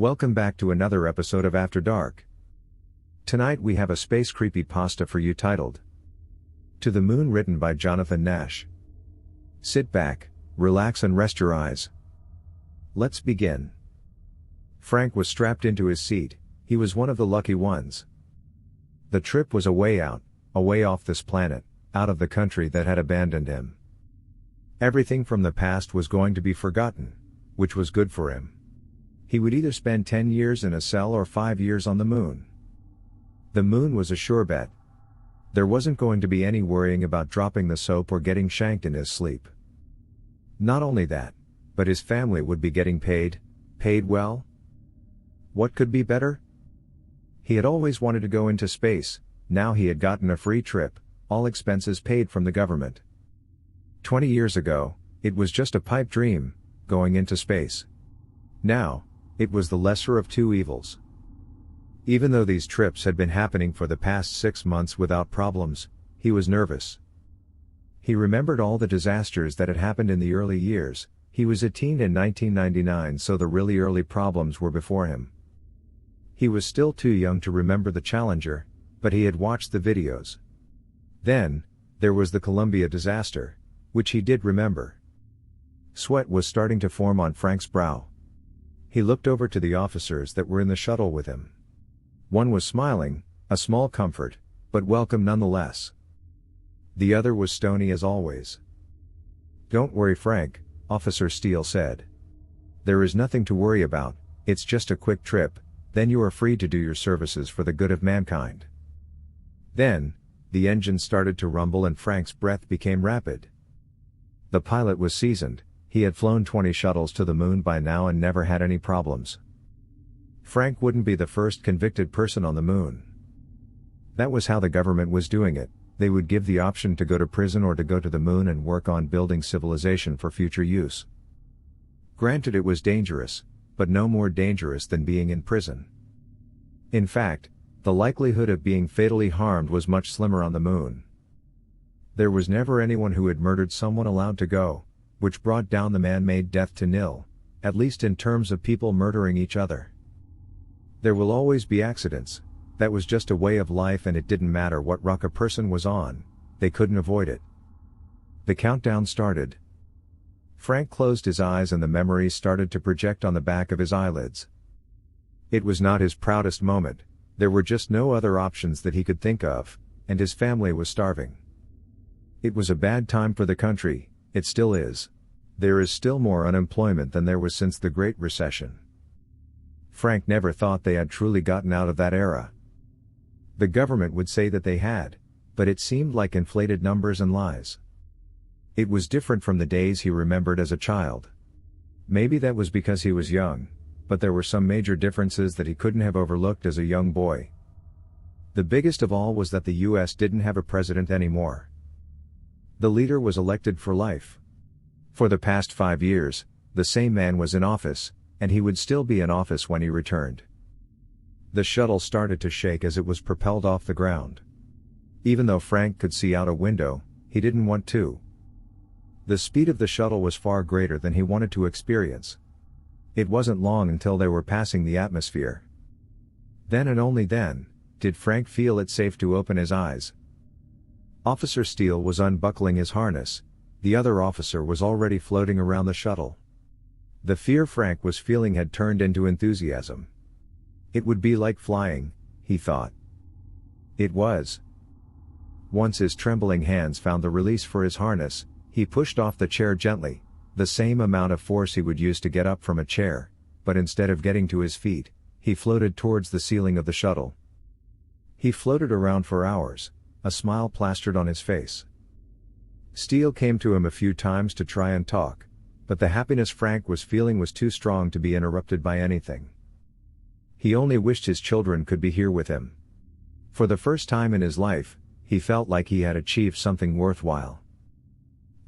Welcome back to another episode of After Dark. Tonight we have a space creepypasta for you titled To the Moon, written by JohnathanNash. Sit back, relax and rest your eyes. Let's begin. Frank was strapped into his seat. He was one of the lucky ones. The trip was a way out, away off this planet, out of the country that had abandoned him. Everything from the past was going to be forgotten, which was good for him. He would either spend 10 years in a cell or 5 years on the moon. The moon was a sure bet. There wasn't going to be any worrying about dropping the soap or getting shanked in his sleep. Not only that, but his family would be getting paid well. What could be better? He had always wanted to go into space. Now he had gotten a free trip, all expenses paid from the government. 20 years ago, it was just a pipe dream, going into space. Now, it was the lesser of two evils. Even though these trips had been happening for the past 6 months without problems, he was nervous. He remembered all the disasters that had happened in the early years. He was a teen in 1999, so the really early problems were before him. He was still too young to remember the Challenger, but he had watched the videos. Then, there was the Columbia disaster, which he did remember. Sweat was starting to form on Frank's brow. He looked over to the officers that were in the shuttle with him. One was smiling, a small comfort, but welcome nonetheless. The other was stony as always. "Don't worry, Frank," Officer Steele said. "There is nothing to worry about, it's just a quick trip, then you are free to do your services for the good of mankind." Then, the engine started to rumble and Frank's breath became rapid. The pilot was seasoned. He had flown 20 shuttles to the moon by now and never had any problems. Frank wouldn't be the first convicted person on the moon. That was how the government was doing it. They would give the option to go to prison or to go to the moon and work on building civilization for future use. Granted, it was dangerous, but no more dangerous than being in prison. In fact, the likelihood of being fatally harmed was much slimmer on the moon. There was never anyone who had murdered someone allowed to go, which brought down the man-made death to nil, at least in terms of people murdering each other. There will always be accidents. That was just a way of life, and it didn't matter what rock a person was on, they couldn't avoid it. The countdown started. Frank closed his eyes and the memories started to project on the back of his eyelids. It was not his proudest moment. There were just no other options that he could think of, and his family was starving. It was a bad time for the country. It still is. There is still more unemployment than there was since the Great Recession. Frank never thought they had truly gotten out of that era. The government would say that they had, but it seemed like inflated numbers and lies. It was different from the days he remembered as a child. Maybe that was because he was young, but there were some major differences that he couldn't have overlooked as a young boy. The biggest of all was that the US didn't have a president anymore. The leader was elected for life. For the past 5 years, the same man was in office, and he would still be in office when he returned. The shuttle started to shake as it was propelled off the ground. Even though Frank could see out a window, he didn't want to. The speed of the shuttle was far greater than he wanted to experience. It wasn't long until they were passing the atmosphere. Then and only then, did Frank feel it safe to open his eyes. Officer Steele was unbuckling his harness. The other officer was already floating around the shuttle. The fear Frank was feeling had turned into enthusiasm. It would be like flying, he thought. It was. Once his trembling hands found the release for his harness, he pushed off the chair gently, the same amount of force he would use to get up from a chair, but instead of getting to his feet, he floated towards the ceiling of the shuttle. He floated around for hours, a smile plastered on his face. Steele came to him a few times to try and talk, but the happiness Frank was feeling was too strong to be interrupted by anything. He only wished his children could be here with him. For the first time in his life, he felt like he had achieved something worthwhile.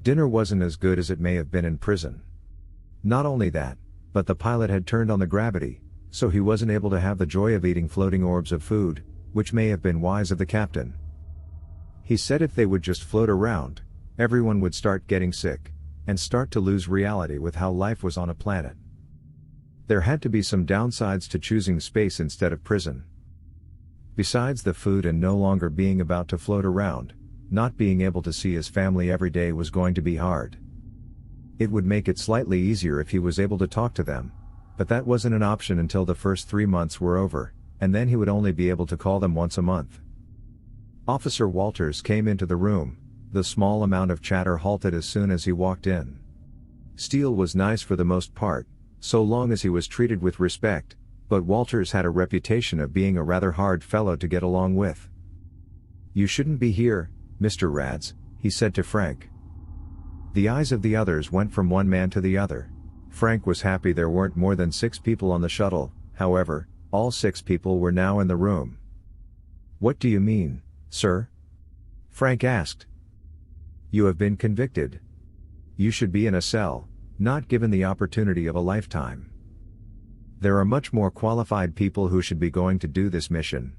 Dinner wasn't as good as it may have been in prison. Not only that, but the pilot had turned on the gravity, so he wasn't able to have the joy of eating floating orbs of food, which may have been wise of the captain. He said if they would just float around, everyone would start getting sick, and start to lose reality with how life was on a planet. There had to be some downsides to choosing space instead of prison. Besides the food and no longer being about to float around, not being able to see his family every day was going to be hard. It would make it slightly easier if he was able to talk to them, but that wasn't an option until the first 3 months were over, and then he would only be able to call them once a month. Officer Walters came into the room. The small amount of chatter halted as soon as he walked in. Steele was nice for the most part, so long as he was treated with respect, but Walters had a reputation of being a rather hard fellow to get along with. "You shouldn't be here, Mr. Rads," he said to Frank. The eyes of the others went from one man to the other. Frank was happy there weren't more than 6 people on the shuttle, however, all 6 people were now in the room. "What do you mean, sir?" Frank asked. "You have been convicted. You should be in a cell, not given the opportunity of a lifetime. There are much more qualified people who should be going to do this mission."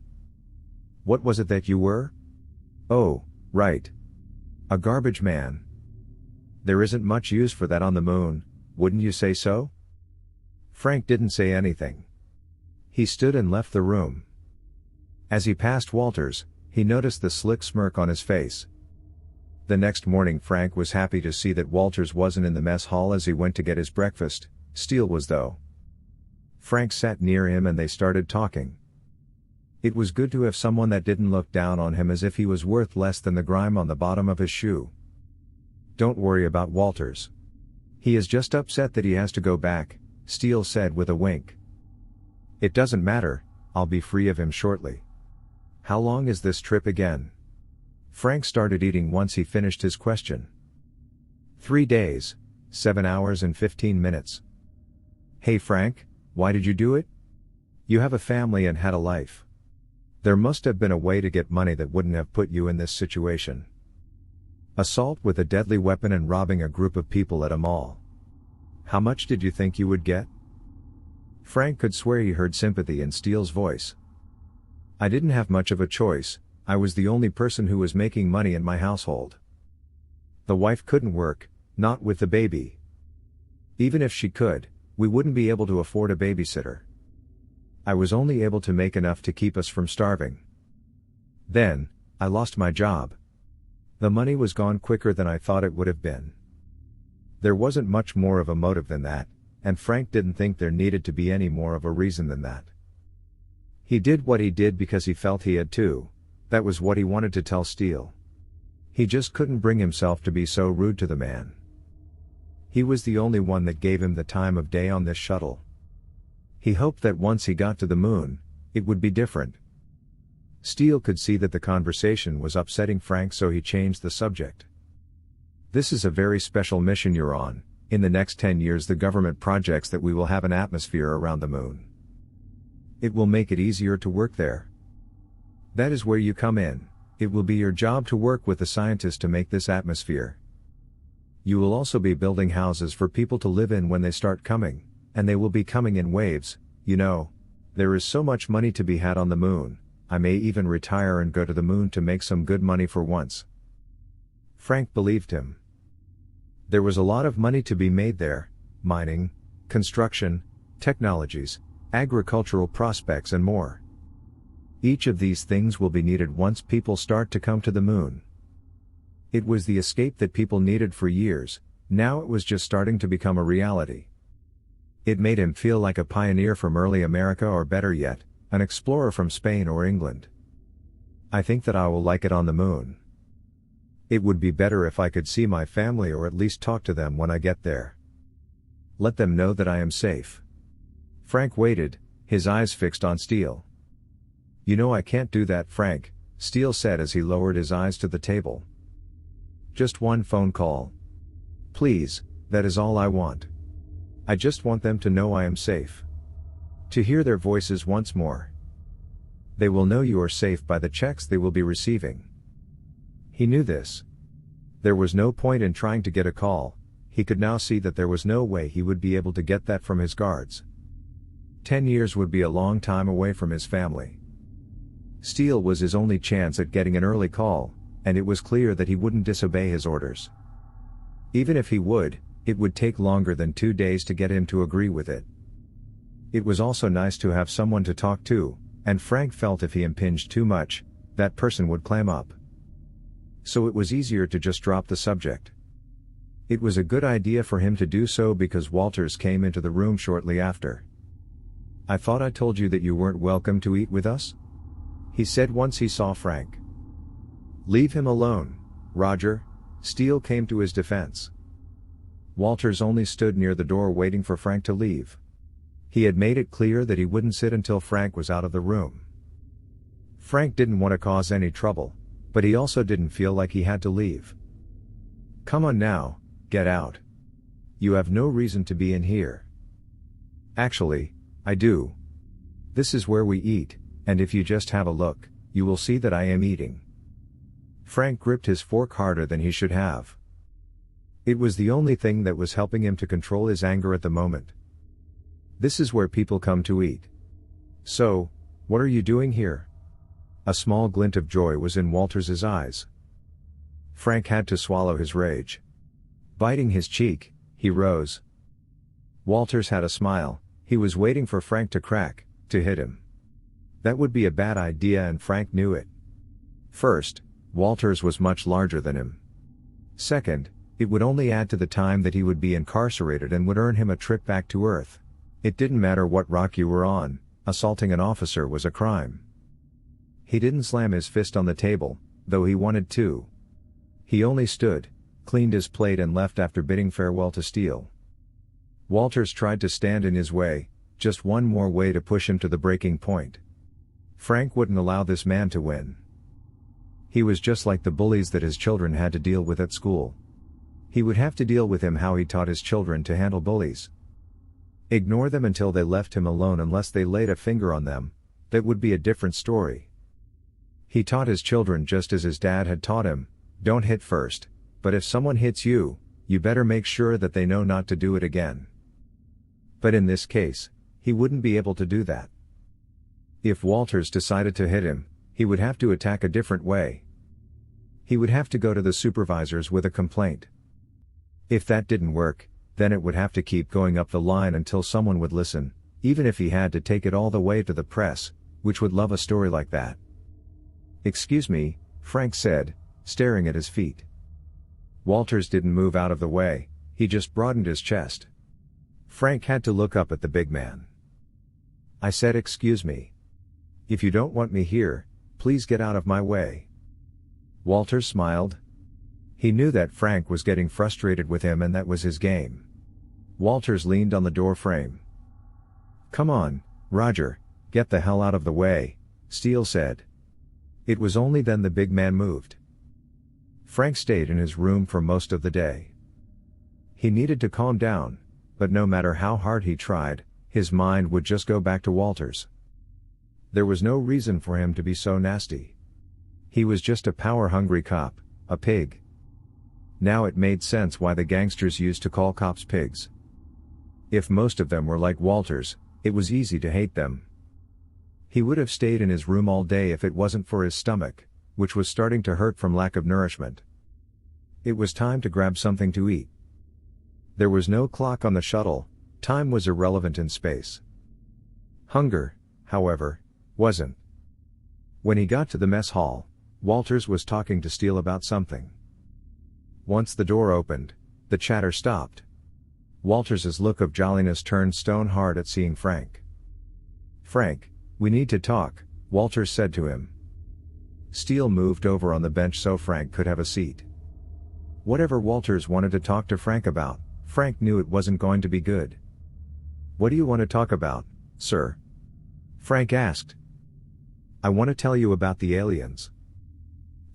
"What was it that you were?" "Oh, right. A garbage man. There isn't much use for that on the moon, wouldn't you say so?" Frank didn't say anything. He stood and left the room. As he passed Walters, he noticed the slick smirk on his face. The next morning Frank was happy to see that Walters wasn't in the mess hall as he went to get his breakfast. Steele was though. Frank sat near him and they started talking. It was good to have someone that didn't look down on him as if he was worth less than the grime on the bottom of his shoe. "Don't worry about Walters. He is just upset that he has to go back," Steele said with a wink. "It doesn't matter, I'll be free of him shortly." "How long is this trip again?" Frank started eating once he finished his question. 3 days, 7 hours and 15 minutes. "Hey Frank, why did you do it? You have a family and had a life. There must have been a way to get money that wouldn't have put you in this situation. Assault with a deadly weapon and robbing a group of people at a mall. How much did you think you would get?" Frank could swear he heard sympathy in Steele's voice. "I didn't have much of a choice, I was the only person who was making money in my household. The wife couldn't work, not with the baby. Even if she could, we wouldn't be able to afford a babysitter. I was only able to make enough to keep us from starving. Then, I lost my job. The money was gone quicker than I thought it would have been." There wasn't much more of a motive than that, and Frank didn't think there needed to be any more of a reason than that. He did what he did because he felt he had to. That was what he wanted to tell Steele. He just couldn't bring himself to be so rude to the man. He was the only one that gave him the time of day on this shuttle. He hoped that once he got to the moon, it would be different. Steele could see that the conversation was upsetting Frank, so he changed the subject. "This is a very special mission you're on. In the next 10 years the government projects that we will have an atmosphere around the moon. It will make it easier to work there. That is where you come in. It will be your job to work with the scientists to make this atmosphere. You will also be building houses for people to live in when they start coming, and they will be coming in waves, you know. There is so much money to be had on the moon. I may even retire and go to the moon to make some good money for once." Frank believed him. There was a lot of money to be made there: mining, construction, technologies, agricultural prospects and more. Each of these things will be needed once people start to come to the moon. It was the escape that people needed for years, now it was just starting to become a reality. It made him feel like a pioneer from early America, or better yet, an explorer from Spain or England. "I think that I will like it on the moon. It would be better if I could see my family or at least talk to them when I get there. Let them know that I am safe." Frank waited, his eyes fixed on Steele. "You know I can't do that, Frank," Steele said as he lowered his eyes to the table. "Just one phone call. Please, that is all I want. I just want them to know I am safe. To hear their voices once more. They will know you are safe by the checks they will be receiving." He knew this. There was no point in trying to get a call. He could now see that there was no way he would be able to get that from his guards. 10 years would be a long time away from his family. Steele was his only chance at getting an early call, and it was clear that he wouldn't disobey his orders. Even if he would, it would take longer than 2 days to get him to agree with it. It was also nice to have someone to talk to, and Frank felt if he impinged too much, that person would clam up. So it was easier to just drop the subject. It was a good idea for him to do so because Walters came into the room shortly after. "I thought I told you that you weren't welcome to eat with us?" he said once he saw Frank. "Leave him alone, Roger," Steele came to his defense. Walters only stood near the door waiting for Frank to leave. He had made it clear that he wouldn't sit until Frank was out of the room. Frank didn't want to cause any trouble, but he also didn't feel like he had to leave. "Come on now, get out. You have no reason to be in here." "Actually, I do. This is where we eat, and if you just have a look, you will see that I am eating." Frank gripped his fork harder than he should have. It was the only thing that was helping him to control his anger at the moment. "This is where people come to eat. So, what are you doing here?" A small glint of joy was in Walters's eyes. Frank had to swallow his rage. Biting his cheek, he rose. Walters had a smile. He was waiting for Frank to crack, to hit him. That would be a bad idea and Frank knew it. First, Walters was much larger than him. Second, it would only add to the time that he would be incarcerated and would earn him a trip back to Earth. It didn't matter what rock you were on, assaulting an officer was a crime. He didn't slam his fist on the table, though he wanted to. He only stood, cleaned his plate and left after bidding farewell to Steele. Walters tried to stand in his way, just one more way to push him to the breaking point. Frank wouldn't allow this man to win. He was just like the bullies that his children had to deal with at school. He would have to deal with him how he taught his children to handle bullies. Ignore them until they left him alone unless they laid a finger on them, that would be a different story. He taught his children just as his dad had taught him, don't hit first, but if someone hits you, you better make sure that they know not to do it again. But in this case, he wouldn't be able to do that. If Walters decided to hit him, he would have to attack a different way. He would have to go to the supervisors with a complaint. If that didn't work, then it would have to keep going up the line until someone would listen, even if he had to take it all the way to the press, which would love a story like that. "Excuse me," Frank said, staring at his feet. Walters didn't move out of the way, he just broadened his chest. Frank had to look up at the big man. "I said excuse me. If you don't want me here, please get out of my way." Walters smiled. He knew that Frank was getting frustrated with him and that was his game. Walters leaned on the door frame. "Come on, Roger, get the hell out of the way," Steele said. It was only then the big man moved. Frank stayed in his room for most of the day. He needed to calm down, but no matter how hard he tried, his mind would just go back to Walters. There was no reason for him to be so nasty. He was just a power-hungry cop, a pig. Now it made sense why the gangsters used to call cops pigs. If most of them were like Walters, it was easy to hate them. He would have stayed in his room all day if it wasn't for his stomach, which was starting to hurt from lack of nourishment. It was time to grab something to eat. There was no clock on the shuttle, time was irrelevant in space. Hunger, however, wasn't. When he got to the mess hall, Walters was talking to Steele about something. Once the door opened, the chatter stopped. Walters's look of jolliness turned stone hard at seeing Frank. "Frank, we need to talk," Walters said to him. Steele moved over on the bench so Frank could have a seat. Whatever Walters wanted to talk to Frank about, Frank knew it wasn't going to be good. "What do you want to talk about, sir?" Frank asked. "I want to tell you about the aliens."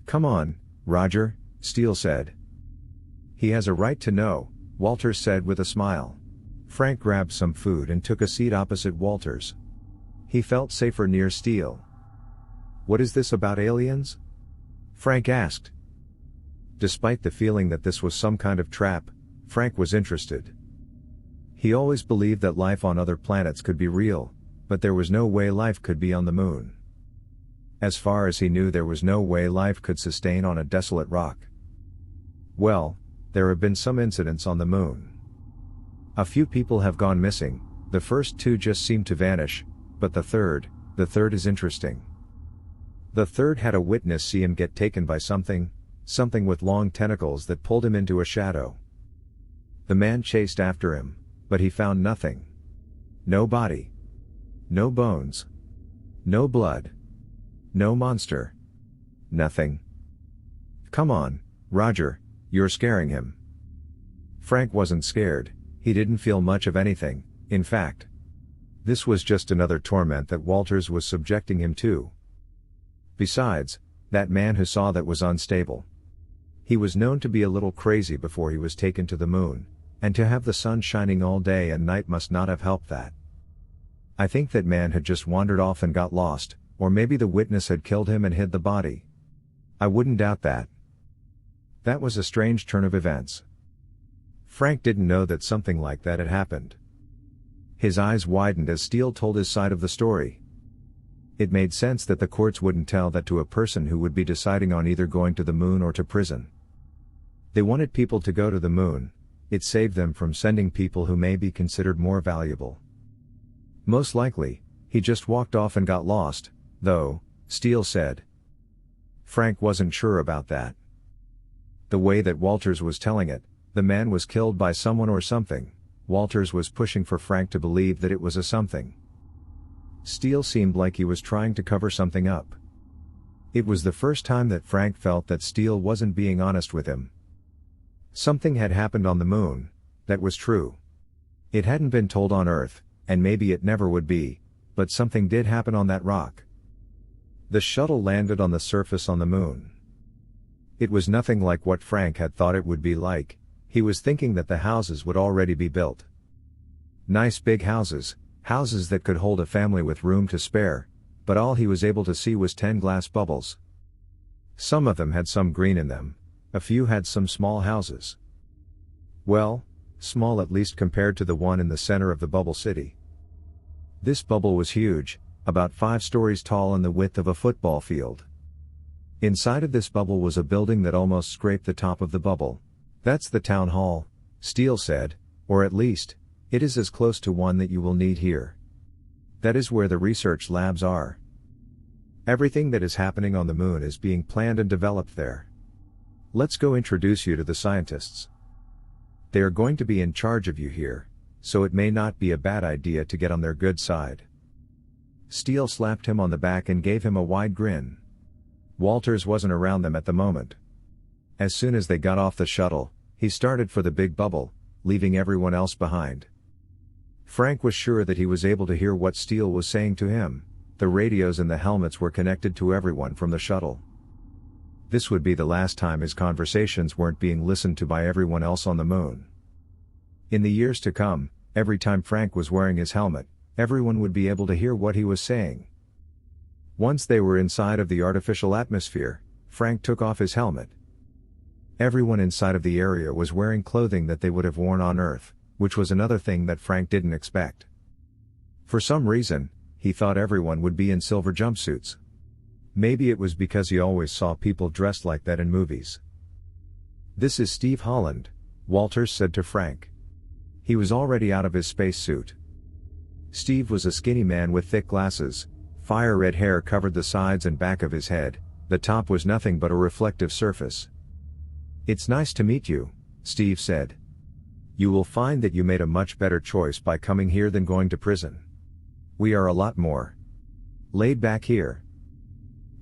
"Come on, Roger," Steele said. "He has a right to know," Walters said with a smile. Frank grabbed some food and took a seat opposite Walters. He felt safer near Steele. "What is this about aliens?" Frank asked. Despite the feeling that this was some kind of trap, Frank was interested. He always believed that life on other planets could be real, but there was no way life could be on the moon. As far as he knew, there was no way life could sustain on a desolate rock. Well, there have been some incidents on the moon. A few people have gone missing, The first two just seemed to vanish, but the third is interesting. The third had a witness see him get taken by something with long tentacles that pulled him into a shadow. The man chased after him, but he found nothing. No body. No bones. No blood. No monster. Nothing. Come on, Roger, you're scaring him. Frank wasn't scared, he didn't feel much of anything, in fact. This was just another torment that Walters was subjecting him to. Besides, that man who saw that was unstable. He was known to be a little crazy before he was taken to the moon, and to have the sun shining all day and night must not have helped that. I think that man had just wandered off and got lost, or maybe the witness had killed him and hid the body. I wouldn't doubt that. That was a strange turn of events. Frank didn't know that something like that had happened. His eyes widened as Steele told his side of the story. It made sense that the courts wouldn't tell that to a person who would be deciding on either going to the moon or to prison. They wanted people to go to the moon. It saved them from sending people who may be considered more valuable. Most likely, he just walked off and got lost, though, Steele said. Frank wasn't sure about that. The way that Walters was telling it, the man was killed by someone or something. Walters was pushing for Frank to believe that it was a something. Steele seemed like he was trying to cover something up. It was the first time that Frank felt that Steele wasn't being honest with him. Something had happened on the moon, that was true. It hadn't been told on Earth, and maybe it never would be, but something did happen on that rock. The shuttle landed on the surface on the moon. It was nothing like what Frank had thought it would be like. He was thinking that the houses would already be built. Nice big houses that could hold a family with room to spare, but all he was able to see was 10 glass bubbles. Some of them had some green in them, a few had some small houses. Well, small at least compared to the one in the center of the bubble city. This bubble was huge, about 5 stories tall and the width of a football field. Inside of this bubble was a building that almost scraped the top of the bubble. That's the town hall, Steele said, or at least, it is as close to one that you will need here. That is where the research labs are. Everything that is happening on the moon is being planned and developed there. Let's go introduce you to the scientists. They are going to be in charge of you here, so it may not be a bad idea to get on their good side. Steele slapped him on the back and gave him a wide grin. Walters wasn't around them at the moment. As soon as they got off the shuttle, he started for the big bubble, leaving everyone else behind. Frank was sure that he was able to hear what Steele was saying to him. The radios and the helmets were connected to everyone from the shuttle. This would be the last time his conversations weren't being listened to by everyone else on the moon. In the years to come, every time Frank was wearing his helmet, everyone would be able to hear what he was saying. Once they were inside of the artificial atmosphere, Frank took off his helmet. Everyone inside of the area was wearing clothing that they would have worn on Earth, which was another thing that Frank didn't expect. For some reason, he thought everyone would be in silver jumpsuits. Maybe it was because he always saw people dressed like that in movies. "This is Steve Holland," Walters said to Frank. He was already out of his spacesuit. Steve was a skinny man with thick glasses. Fire red hair covered the sides and back of his head, the top was nothing but a reflective surface. "It's nice to meet you," Steve said. "You will find that you made a much better choice by coming here than going to prison. We are a lot more laid back here."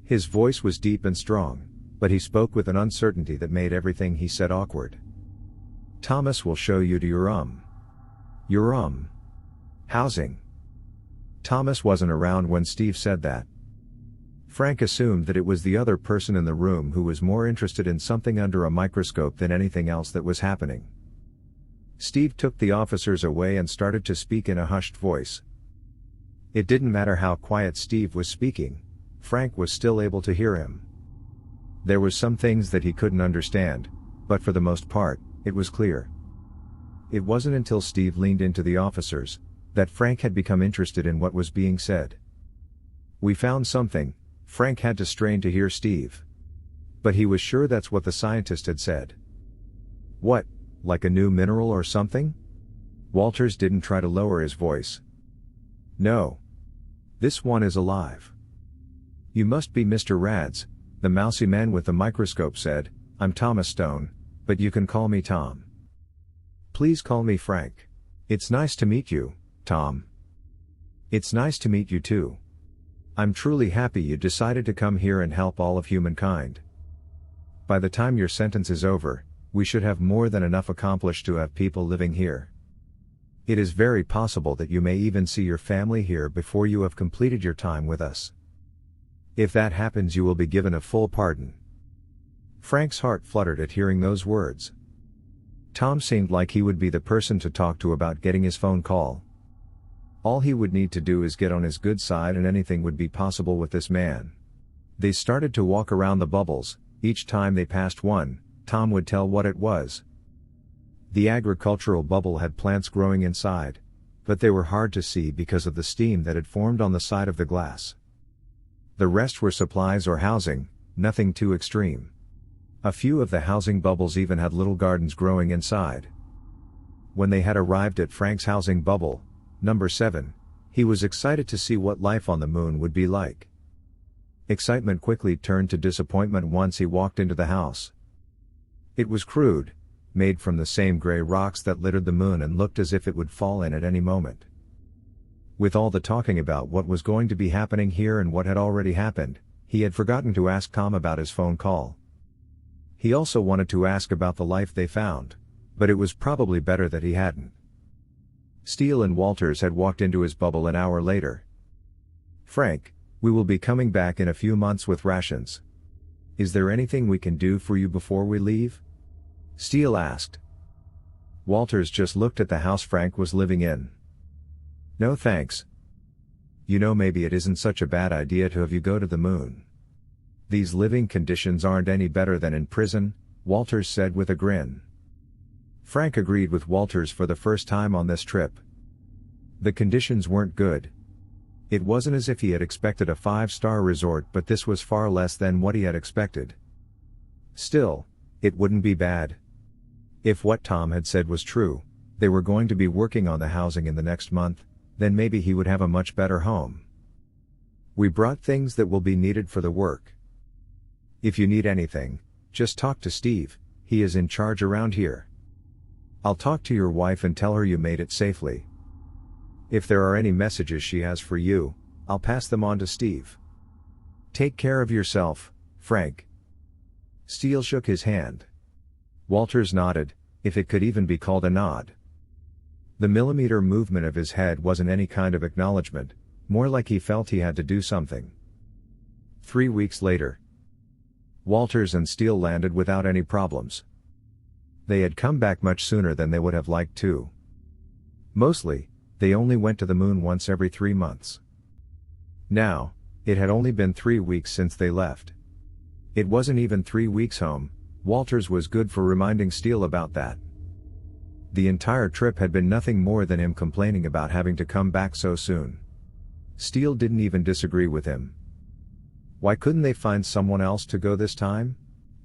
His voice was deep and strong, but he spoke with an uncertainty that made everything he said awkward. "Thomas will show you to your housing." Thomas wasn't around when Steve said that. Frank assumed that it was the other person in the room who was more interested in something under a microscope than anything else that was happening. Steve took the officers away and started to speak in a hushed voice. It didn't matter how quiet Steve was speaking, Frank was still able to hear him. There was some things that he couldn't understand, but for the most part, it was clear. It wasn't until Steve leaned into the officers that Frank had become interested in what was being said. "We found something," Frank had to strain to hear Steve. But he was sure that's what the scientist had said. "What, like a new mineral or something?" Walters didn't try to lower his voice. "No. This one is alive." "You must be Mr. Rads," the mousy man with the microscope said. "I'm Thomas Stone, but you can call me Tom." "Please call me Frank." "It's nice to meet you, Tom." "It's nice to meet you too. I'm truly happy you decided to come here and help all of humankind. By the time your sentence is over, we should have more than enough accomplished to have people living here. It is very possible that you may even see your family here before you have completed your time with us. If that happens, you will be given a full pardon." Frank's heart fluttered at hearing those words. Tom seemed like he would be the person to talk to about getting his phone call. All he would need to do is get on his good side and anything would be possible with this man. They started to walk around the bubbles. Each time they passed one, Tom would tell what it was. The agricultural bubble had plants growing inside, but they were hard to see because of the steam that had formed on the side of the glass. The rest were supplies or housing, nothing too extreme. A few of the housing bubbles even had little gardens growing inside. When they had arrived at Frank's housing bubble, number 7, he was excited to see what life on the moon would be like. Excitement quickly turned to disappointment once he walked into the house. It was crude, made from the same gray rocks that littered the moon and looked as if it would fall in at any moment. With all the talking about what was going to be happening here and what had already happened, he had forgotten to ask Tom about his phone call. He also wanted to ask about the life they found, but it was probably better that he hadn't. Steele and Walters had walked into his bubble an hour later. "Frank, we will be coming back in a few months with rations. Is there anything we can do for you before we leave?" Steele asked. Walters just looked at the house Frank was living in. "No thanks. You know, maybe it isn't such a bad idea to have you go to the moon. These living conditions aren't any better than in prison," Walters said with a grin. Frank agreed with Walters for the first time on this trip. The conditions weren't good. It wasn't as if he had expected a 5-star resort, but this was far less than what he had expected. Still, it wouldn't be bad. If what Tom had said was true, they were going to be working on the housing in the next month, then maybe he would have a much better home. "We brought things that will be needed for the work. If you need anything, just talk to Steve, he is in charge around here. I'll talk to your wife and tell her you made it safely. If there are any messages she has for you, I'll pass them on to Steve. Take care of yourself, Frank." Steele shook his hand. Walters nodded, if it could even be called a nod. The millimeter movement of his head wasn't any kind of acknowledgement, more like he felt he had to do something. 3 weeks later, Walters and Steele landed without any problems. They had come back much sooner than they would have liked to. Mostly, they only went to the moon once every 3 months. Now, it had only been 3 weeks since they left. It wasn't even 3 weeks home. Walters was good for reminding Steele about that. The entire trip had been nothing more than him complaining about having to come back so soon. Steele didn't even disagree with him. Why couldn't they find someone else to go this time?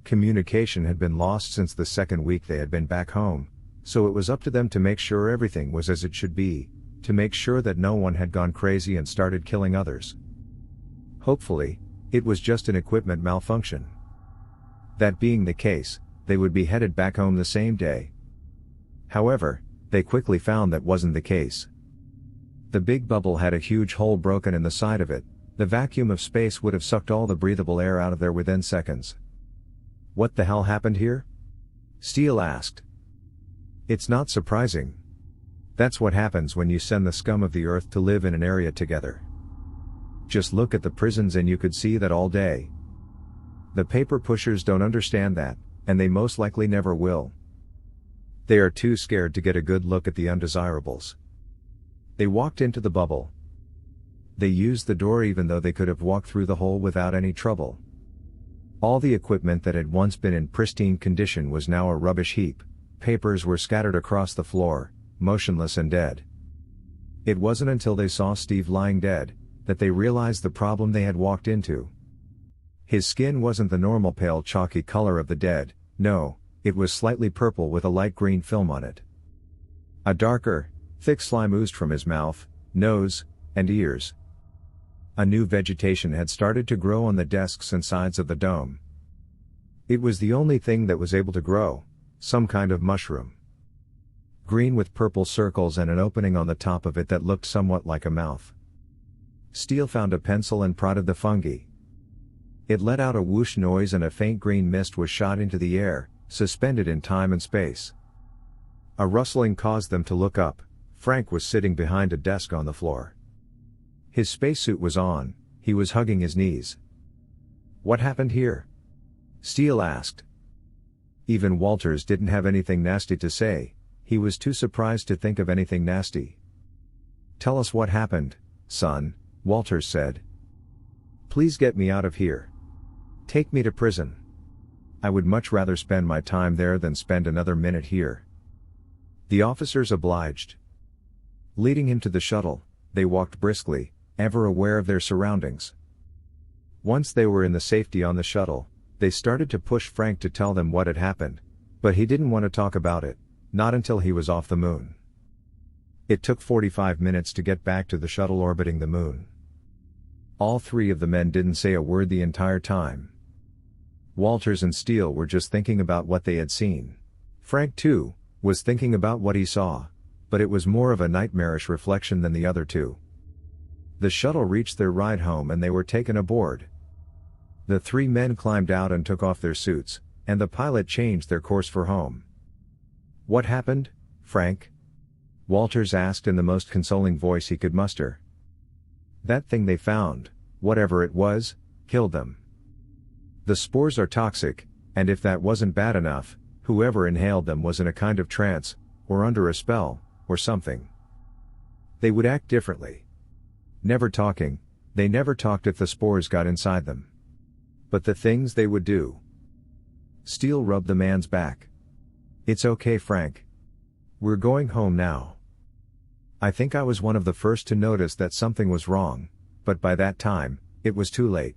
Communication had been lost since the second week they had been back home, so it was up to them to make sure everything was as it should be, to make sure that no one had gone crazy and started killing others. Hopefully, it was just an equipment malfunction. That being the case, they would be headed back home the same day. However, they quickly found that wasn't the case. The big bubble had a huge hole broken in the side of it. The vacuum of space would have sucked all the breathable air out of there within seconds. "What the hell happened here?" Steele asked. "It's not surprising. That's what happens when you send the scum of the earth to live in an area together. Just look at the prisons and you could see that all day. The paper pushers don't understand that, and they most likely never will. They are too scared to get a good look at the undesirables." They walked into the bubble. They used the door even though they could have walked through the hole without any trouble. All the equipment that had once been in pristine condition was now a rubbish heap. Papers were scattered across the floor, motionless and dead. It wasn't until they saw Steve lying dead, that they realized the problem they had walked into. His skin wasn't the normal pale chalky color of the dead, no, it was slightly purple with a light green film on it. A darker, Thick slime oozed from his mouth, nose, and ears. A new vegetation had started to grow on the desks and sides of the dome. It was the only thing that was able to grow, some kind of mushroom. Green with purple circles and an opening on the top of it that looked somewhat like a mouth. Steele found a pencil and prodded the fungi. It let out a whoosh noise and a faint green mist was shot into the air, suspended in time and space. A rustling caused them to look up. Frank was sitting behind a desk on the floor. His spacesuit was on, he was hugging his knees. "What happened here?" Steele asked. Even Walters didn't have anything nasty to say, he was too surprised to think of anything nasty. "Tell us what happened, son," Walters said. "Please get me out of here. Take me to prison. I would much rather spend my time there than spend another minute here." The officers obliged. Leading him to the shuttle, they walked briskly, ever aware of their surroundings. Once they were in the safety on the shuttle, they started to push Frank to tell them what had happened, but he didn't want to talk about it, not until he was off the moon. It took 45 minutes to get back to the shuttle orbiting the moon. All three of the men didn't say a word the entire time. Walters and Steele were just thinking about what they had seen. Frank, too, was thinking about what he saw, but it was more of a nightmarish reflection than the other two. The shuttle reached their ride home and they were taken aboard. The three men climbed out and took off their suits, and the pilot changed their course for home. "What happened, Frank?" Walters asked in the most consoling voice he could muster. "That thing they found, whatever it was, killed them. The spores are toxic, and if that wasn't bad enough, whoever inhaled them was in a kind of trance, or under a spell, or something. They would act differently. Never talking, they never talked if the spores got inside them. But the things they would do." Steele rubbed the man's back. "It's okay, Frank. We're going home now. I think I was one of the first to notice that something was wrong, but by that time, it was too late.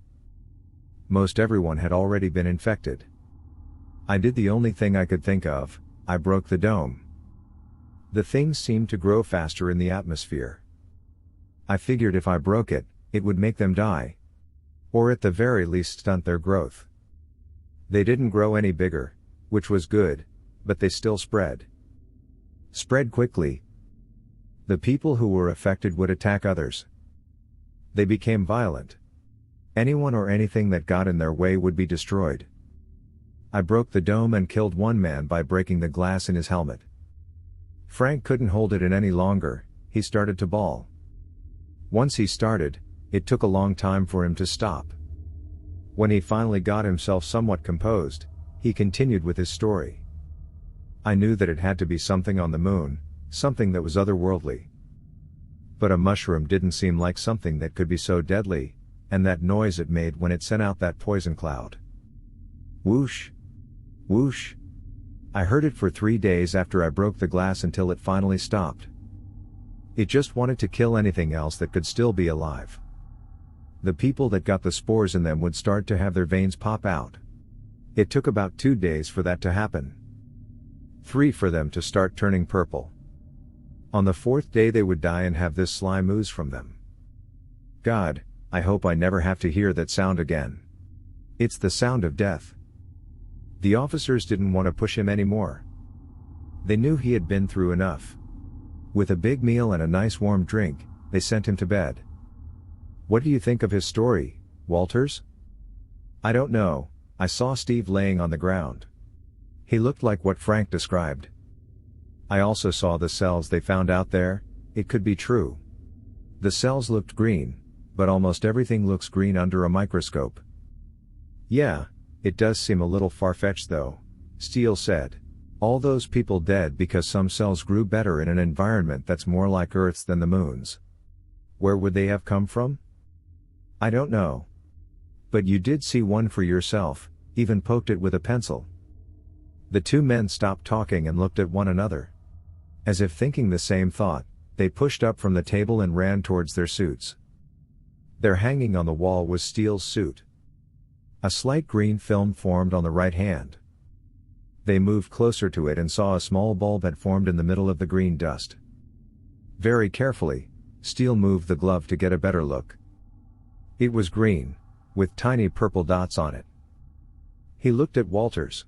Most everyone had already been infected. I did the only thing I could think of, I broke the dome. The things seemed to grow faster in the atmosphere. I figured if I broke it, it would make them die. Or at the very least stunt their growth. They didn't grow any bigger, which was good, but they still spread. Spread quickly. The people who were affected would attack others. They became violent. Anyone or anything that got in their way would be destroyed. I broke the dome and killed one man by breaking the glass in his helmet." Frank couldn't hold it in any longer, he started to bawl. Once he started, it took a long time for him to stop. When he finally got himself somewhat composed, he continued with his story. "I knew that it had to be something on the moon, something that was otherworldly. But a mushroom didn't seem like something that could be so deadly, and that noise it made when it sent out that poison cloud. Whoosh! Whoosh! I heard it for 3 days after I broke the glass until it finally stopped. It just wanted to kill anything else that could still be alive. The people that got the spores in them would start to have their veins pop out. It took about 2 days for that to happen. 3 for them to start turning purple. On the 4th day they would die and have this slime ooze from them. God, I hope I never have to hear that sound again. It's the sound of death." The officers didn't want to push him anymore. They knew he had been through enough. With a big meal and a nice warm drink, they sent him to bed. "What do you think of his story, Walters?" "I don't know, I saw Steve laying on the ground. He looked like what Frank described. I also saw the cells they found out there, it could be true. The cells looked green, but almost everything looks green under a microscope." "Yeah, it does seem a little far-fetched though," Steele said. "All those people dead because some cells grew better in an environment that's more like Earth's than the moon's. Where would they have come from?" "I don't know. But you did see one for yourself, even poked it with a pencil." The two men stopped talking and looked at one another. As if thinking the same thought, they pushed up from the table and ran towards their suits. There hanging on the wall was Steele's suit. A slight green film formed on the right hand. They moved closer to it and saw a small bulb had formed in the middle of the green dust. Very carefully, Steele moved the glove to get a better look. It was green, with tiny purple dots on it. He looked at Walters.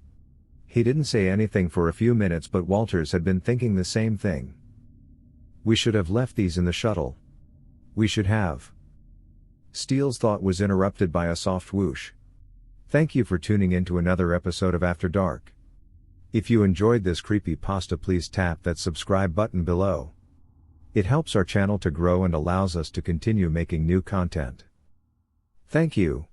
He didn't say anything for a few minutes, but Walters had been thinking the same thing. We should have left these in the shuttle. We should have. Steele's thought was interrupted by a soft whoosh. Thank you for tuning in to another episode of After Dark. If you enjoyed this creepypasta, please tap that subscribe button below. It helps our channel to grow and allows us to continue making new content. Thank you.